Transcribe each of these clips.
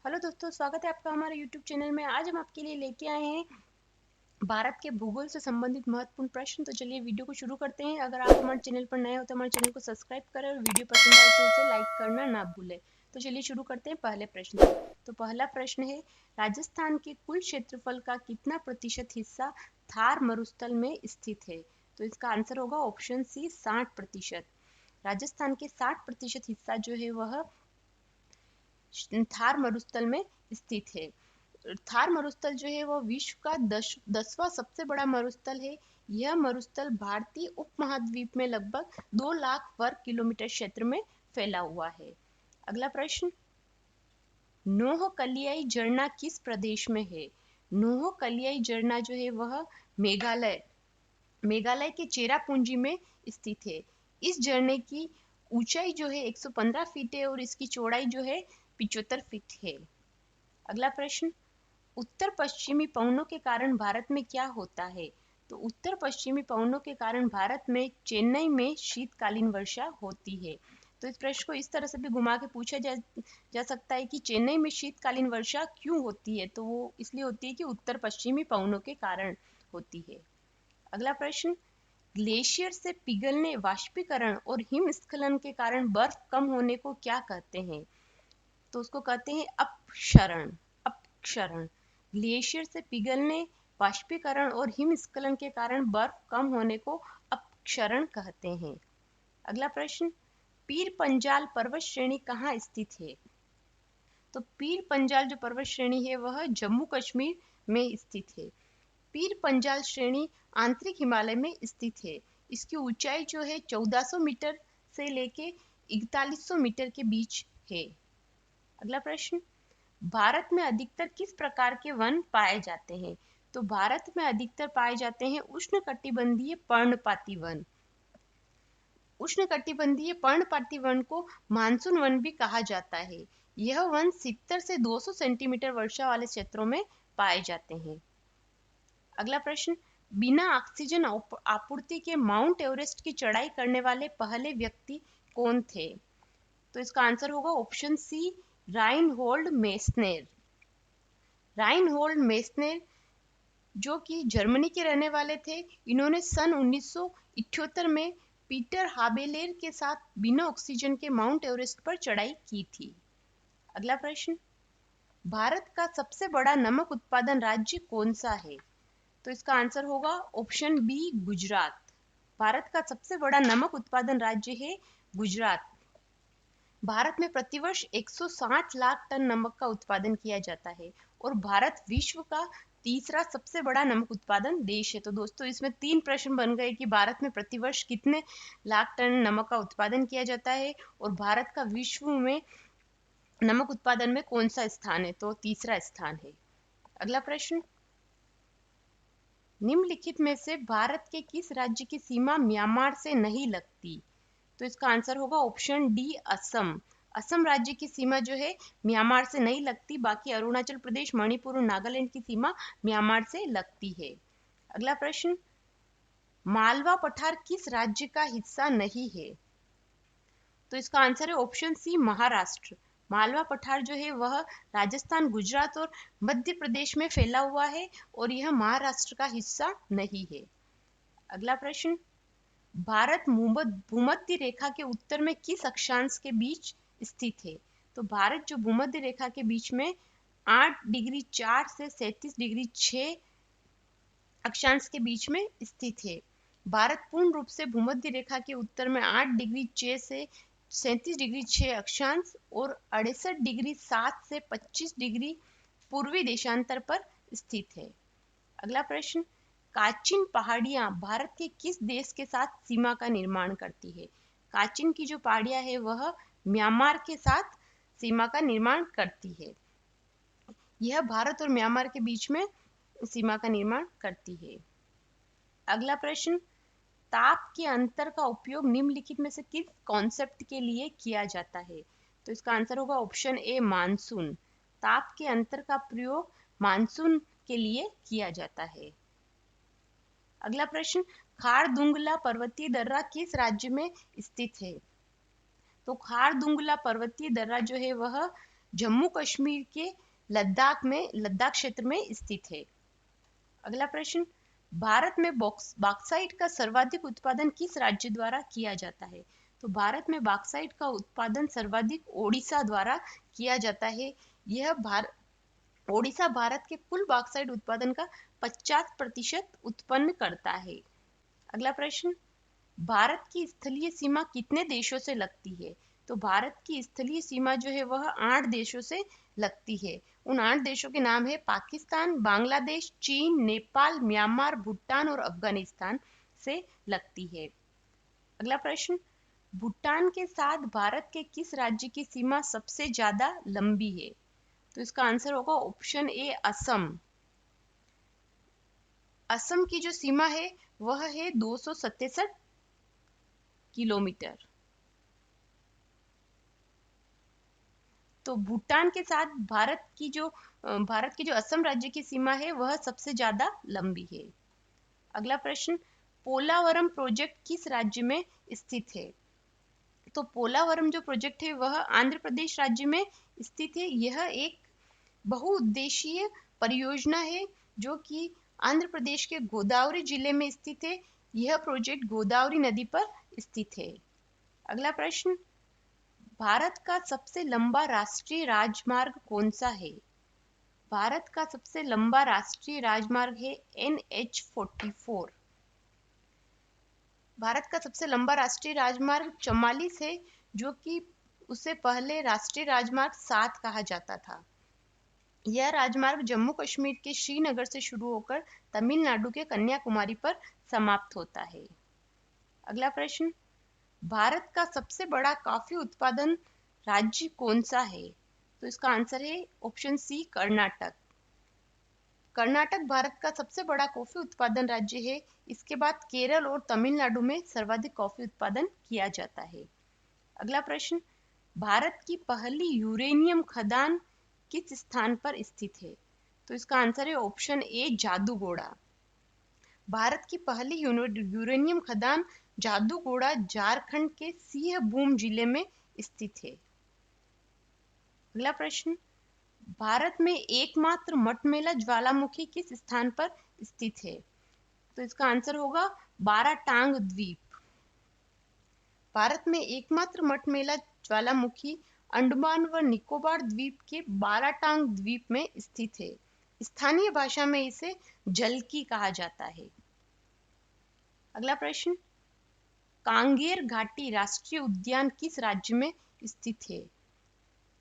Hello दोस्तों, स्वागत है आपका हमारे YouTube चैनल में। आज हम आपके लिए लेके आए हैं भारत के भूगोल से संबंधित महत्वपूर्ण प्रश्न। तो चलिए वीडियो को शुरू करते हैं। अगर आप हमारे चैनल पर नए हो तो हमारे चैनल को सब्सक्राइब करें और वीडियो पसंद आए तो उसे लाइक करना ना भूलें। तो चलिए शुरू करते हैं पहले प्रश्न से। तो पहला प्रश्न है, राजस्थान के कुल क्षेत्रफल का कितना प्रतिशत हिस्सा थार मरुस्थल में स्थित है? तो इसका आंसर होगा ऑप्शन सी, 60%। राजस्थान के 60% हिस्सा जो है वह थार मरुस्थल में स्थित है। थार मरुस्थल जो है वह विश्व का 10वां सबसे बड़ा मरुस्थल है। यह मरुस्थल भारतीय उपमहाद्वीप में लगभग 2 लाख वर्ग किलोमीटर क्षेत्र में फैला हुआ है। अगला प्रश्न, नोहकलियाई झरना किस प्रदेश में है? नोहकलियाई झरना जो है वह मेघालय मेघालय के चेरापूंजी में स्थित है। इस झरने की ऊंचाई जो है 115 फीट है और इसकी चौड़ाई जो है 75 फीट है। अगला प्रश्न, उत्तर पश्चिमी पवनों के कारण भारत में क्या होता है? तो उत्तर पश्चिमी पवनों के कारण भारत में चेन्नई में शीतकालीन वर्षा होती है। तो इस प्रश्न को इस तरह से भी घुमा के पूछा जा सकता है कि चेन्नई में शीतकालीन वर्षा क्यों होती है? तो वो इसलिए होती है कि उत्तर पश्चिमी पवनों के कारण होती है। अगला प्रश्न, ग्लेशियर से पिघलने, वाष्पीकरण और हिमस्खलन के कारण बर्फ कम होने को क्या कहते हैं? तो उसको कहते हैं अपक्षरण। अपक्षरण। ग्लेशियर से पिघलने, वाष्पीकरण और हिमस्खलन के कारण बर्फ कम होने को अपक्षरण कहते हैं। अगला प्रश्न, पीर पंजाल पर्वत श्रेणी कहाँ स्थित है? तो पीर पंजाल जो पर्वत श्रेणी है वह जम्मू कश्मीर में स्थित है। पीर पंजाल श्रेणी आंतरिक हिमालय में स्थित है। इसकी ऊंचाई जो है 1400 मीटर से लेके 4100 मीटर के बीच है। अगला प्रश्न, भारत में अधिकतर किस प्रकार के वन पाए जाते हैं? तो भारत में अधिकतर पाए जाते हैं उष्णकटिबंधीय पर्णपाती वन। उष्णकटिबंधीय पर्णपाती वन को मानसून वन भी कहा जाता है। यह वन 70 से 200 सेंटीमीटर वर्षा वाले क्षेत्रों में पाए जाते हैं। अगला प्रश्न, बिना ऑक्सीजन आपूर्ति के माउंट एवरेस्ट की चढ़ाई करने वाले पहले व्यक्ति कौन थे? तो इसका आंसर होगा ऑप्शन सी, राइनहोल्ड मेसनेर। राइनहोल्ड मेसनेर जो कि जर्मनी के रहने वाले थे, इन्होंने सन 1978 में पीटर हाबेलेर के साथ बिना ऑक्सीजन के माउंट एवरेस्ट पर चढ़ाई की थी। अगला प्रश्न, भारत का सबसे बड़ा नमक उत्पादन राज्य कौन सा है? तो इसका आंसर होगा ऑप्शन बी, गुजरात। भारत का सबसे बड़ा नमक उत्पादन राज्य है गुजरात। भारत में प्रतिवर्ष 160 लाख टन नमक का उत्पादन किया जाता है और भारत विश्व का तीसरा सबसे बड़ा नमक उत्पादन देश है। तो दोस्तों इसमें 3 प्रश्न बन गए कि भारत में प्रतिवर्ष कितने लाख टन नमक का उत्पादन किया जाता है और भारत का विश्व में नमक उत्पादन में कौन सा स्थान है? तो तीसरा स्थान है। अगला प्रश्न, निम्नलिखित में से भारत के किस राज्य की सीमा म्यांमार से नहीं लगती? तो इसका आंसर होगा ऑप्शन डी, असम। असम राज्य की सीमा जो है म्यांमार से नहीं लगती, बाकी अरुणाचल प्रदेश, मणिपुर और नागालैंड की सीमा म्यांमार से लगती है। अगला प्रश्न, मालवा पठार किस राज्य का हिस्सा नहीं है? तो इसका आंसर है ऑप्शन सी, महाराष्ट्र। मालवा पठार जो है वह राजस्थान, गुजरात और मध्य प्रदेश में फैला हुआ है और यह महाराष्ट्र का हिस्सा नहीं है। अगला प्रश्न, भारत भूमध्य रेखा के उत्तर में किस अक्षांश के बीच स्थित है? तो भारत जो भूमध्य रेखा के बीच में 8 डिग्री 4 से 37 डिग्री 6 अक्षांश के बीच में स्थित है। भारत पूर्ण रूप से भूमध्य रेखा के उत्तर में 8 डिग्री 6 से 37 डिग्री 6 अक्षांश और 68 डिग्री 7 से 25 डिग्री पूर्वी देशांतर पर स्थित है। अगला प्रश्न, काचिन पहाड़ियां भारत के किस देश के साथ सीमा का निर्माण करती है? काचिन की जो पहाड़ियां है वह म्यांमार के साथ सीमा का निर्माण करती है। यह भारत और म्यांमार के बीच में सीमा का निर्माण करती है। अगला प्रश्न, ताप के अंतर का उपयोग निम्नलिखित में से किस कॉन्सेप्ट के लिए किया जाता है? तो इसका आंसर होगा ऑप्शन ए, मानसून। ताप के अंतर का प्रयोग मानसून के लिए किया जाता है। अगला प्रश्न, खारदुंगला पर्वतीय दर्रा किस राज्य में स्थित है? तो खारदुंगला पर्वतीय दर्रा जो है वह जम्मू कश्मीर के लद्दाख क्षेत्र में स्थित है। अगला प्रश्न, भारत में बॉक्साइट का सर्वाधिक उत्पादन किस राज्य द्वारा किया जाता है? तो भारत में बॉक्साइट का उत्पादन सर्वाधिक ओडिशा द्वारा किया जाता है। ओडिशा भारत के कुल बॉक्साइट उत्पादन का 50% उत्पन्न करता है। अगला प्रश्न, भारत की स्थलीय सीमा कितने देशों से लगती है? तो भारत की स्थलीय सीमा जो है वह 8 देशों से लगती है। उन 8 देशों के नाम है पाकिस्तान, बांग्लादेश, चीन, नेपाल, म्यांमार, भूटान और अफगानिस्तान से लगती है। अगला प्रश्न, भूटान के साथ भारत के किस राज्य की सीमा सबसे ज्यादा लंबी है? तो इसका आंसर होगा ऑप्शन ए असम। असम की जो सीमा है वह है 267 किलोमीटर। तो भूटान के साथ भारत की जो असम राज्य की सीमा है वह सबसे ज्यादा लंबी है। अगला प्रश्न, पोलावरम प्रोजेक्ट किस राज्य में स्थित है? तो पोलावरम जो प्रोजेक्ट है वह आंध्र प्रदेश राज्य में स्थित है। यह एक बहुउद्देशीय परियोजना है जो कि आंध्र प्रदेश के गोदावरी जिले में स्थित है। यह प्रोजेक्ट गोदावरी नदी पर स्थित है। अगला प्रश्न, भारत का सबसे लंबा राष्ट्रीय राजमार्ग कौन सा है? भारत का सबसे लंबा राष्ट्रीय राजमार्ग है NH44। भारत का सबसे लंबा राष्ट्रीय राजमार्ग 44 है, जो कि उससे पहले राष्ट्रीय राजमार्ग 7 कहा जाता था। यह राजमार्ग जम्मू कश्मीर के श्रीनगर से शुरू होकर तमिलनाडु के कन्याकुमारी पर समाप्त होता है। अगला प्रश्न, भारत का सबसे बड़ा कॉफी उत्पादन राज्य कौन सा है? तो इसका आंसर है ऑप्शन सी कर्नाटक। कर्नाटक भारत का सबसे बड़ा कॉफी उत्पादन राज्य है। इसके बाद केरल और तमिलनाडु में सर्वाधिक कॉफी उत्पादन किया जाता है। अगला प्रश्न, भारत की पहली यूरेनियम खदान किस स्थान पर स्थित है? तो इसका आंसर है ऑप्शन ए जादूगोड़ा। भारत की पहली यूरेनियम खदान जादूगोड़ा झारखंड के सिंहभूम जिले में स्थित है। अगला प्रश्न, भारत में एकमात्र मठमेला ज्वालामुखी किस स्थान पर स्थित है? तो इसका आंसर होगा बाराटांग द्वीप। भारत में एकमात्र मठमेला ज्वालामुखी अंडमान व निकोबार द्वीप के बाराटांग द्वीप में स्थित है। स्थानीय भाषा में इसे जलकी कहा जाता है। अगला प्रश्न, कांगेर घाटी राष्ट्रीय उद्यान किस राज्य में स्थित है?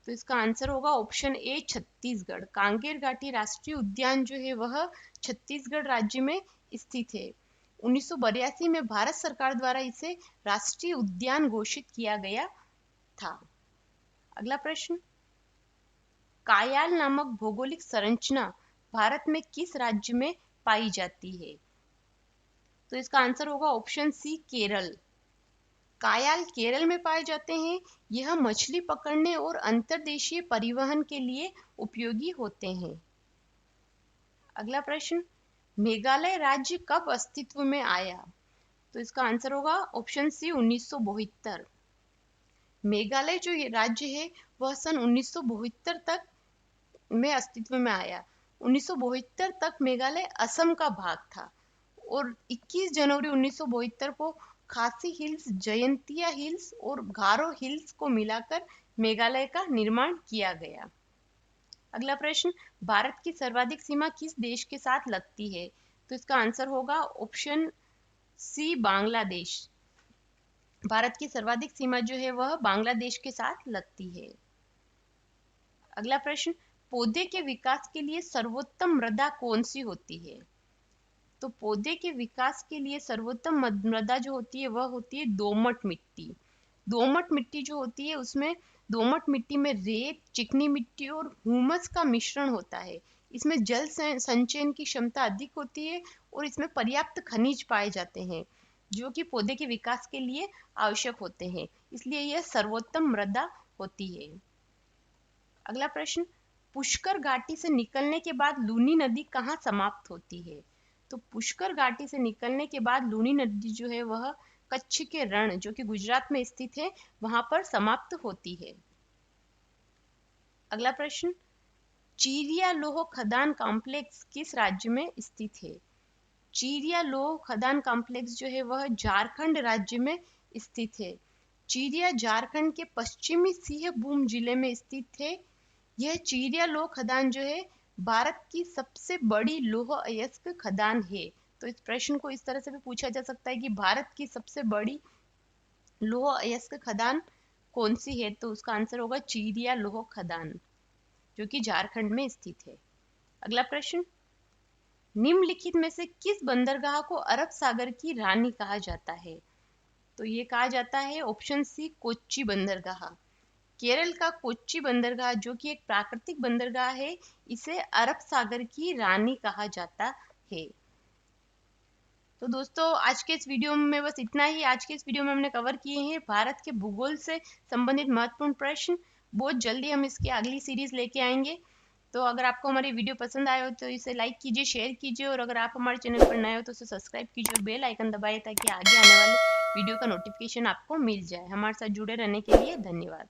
तो इसका आंसर होगा ऑप्शन ए छत्तीसगढ़। कांगेर घाटी राष्ट्रीय उद्यान जो है वह छत्तीसगढ़ राज्य में स्थित है। 1982 में भारत सरकार द्वारा इसे राष्ट्रीय उद्यान घोषित किया गया था। अगला प्रश्न, कायाल नामक भौगोलिक संरचना भारत में किस राज्य में पाई जाती है? तो इसका आंसर होगा ऑप्शन सी केरल। कायाल केरल में पाए जाते हैं। यह मछली पकड़ने और अंतर्देशीय परिवहन के लिए उपयोगी होते हैं। अगला प्रश्न, मेघालय राज्य कब अस्तित्व में आया? तो इसका आंसर होगा ऑप्शन सी 1972। मेघालय जो ये राज्य है वह सन 1972 तक में अस्तित्व में आया। 1972 तक मेघालय असम का भाग था और 21 जनवरी 1972 को खासी हिल्स, जयंतिया हिल्स और गारो हिल्स को मिलाकर मेघालय का निर्माण किया गया। अगला प्रश्न, भारत की सर्वाधिक सीमा किस देश के साथ लगती है? तो इसका आंसर होगा ऑप्शन सी बांग्लादेश। भारत की सर्वाधिक सीमा जो है वह बांग्लादेश के साथ लगती है। अगला प्रश्न, पौधे के विकास के लिए सर्वोत्तम मृदा कौन सी होती है? तो पौधे के विकास के लिए सर्वोत्तम मृदा जो होती है वह होती है दोमट मिट्टी। दोमट मिट्टी जो होती है उसमें दोमट मिट्टी में रेत, चिकनी मिट्टी और ह्यूमस का मिश्रण होता है। इसमें जल संचयन की क्षमता अधिक होती है और इसमें पर्याप्त खनिज पाए जाते हैं जो कि पौधे के विकास के लिए आवश्यक होते हैं, इसलिए यह सर्वोत्तम मृदा होती है। अगला प्रश्न, पुष्कर घाटी से निकलने के बाद लूनी नदी कहाँ समाप्त होती है? तो पुष्कर घाटी से निकलने के बाद लूनी नदी जो है वह कच्छ के रण जो कि गुजरात में स्थित है वहां पर समाप्त होती है। अगला प्रश्न, चीरिया लोह खदान कॉम्प्लेक्स किस राज्य में स्थित है? चीरिया लोह खदान कॉम्प्लेक्स जो है वह झारखंड राज्य में स्थित है। चीरिया झारखंड के पश्चिमी सिंहभूम जिले में स्थित है। यह चीरिया लोह खदान जो है भारत की सबसे बड़ी लौह अयस्क खदान है। तो इस प्रश्न को इस तरह से भी पूछा जा सकता है कि भारत की सबसे बड़ी लौह अयस्क खदान कौन सी है? तो उसका आंसर होगा चीरिया लोह खदान, जो कि झारखंड में स्थित है। अगला प्रश्न, निम्नलिखित में से किस बंदरगाह को अरब सागर की रानी कहा जाता है? तो ये कहा जाता है ऑप्शन सी, कोच्चि बंदरगाह। केरल का कोच्चि बंदरगाह जो कि एक प्राकृतिक बंदरगाह है, इसे अरब सागर की रानी कहा जाता है। तो दोस्तों आज के इस वीडियो में बस इतना ही। आज के इस वीडियो में हमने कवर किए हैं भारत के भूगोल से संबंधित महत्वपूर्ण प्रश्न। बहुत जल्दी हम इसकी अगली सीरीज लेके आएंगे। तो अगर आपको हमारी वीडियो पसंद आए हो तो इसे लाइक कीजिए, शेयर कीजिए, और अगर आप हमारे चैनल पर नए हो तो इसे सब्सक्राइब कीजिए और बेल आइकन दबाइए ताकि आगे आने वाले वीडियो का नोटिफिकेशन आपको मिल जाए। हमारे साथ जुड़े रहने के लिए धन्यवाद।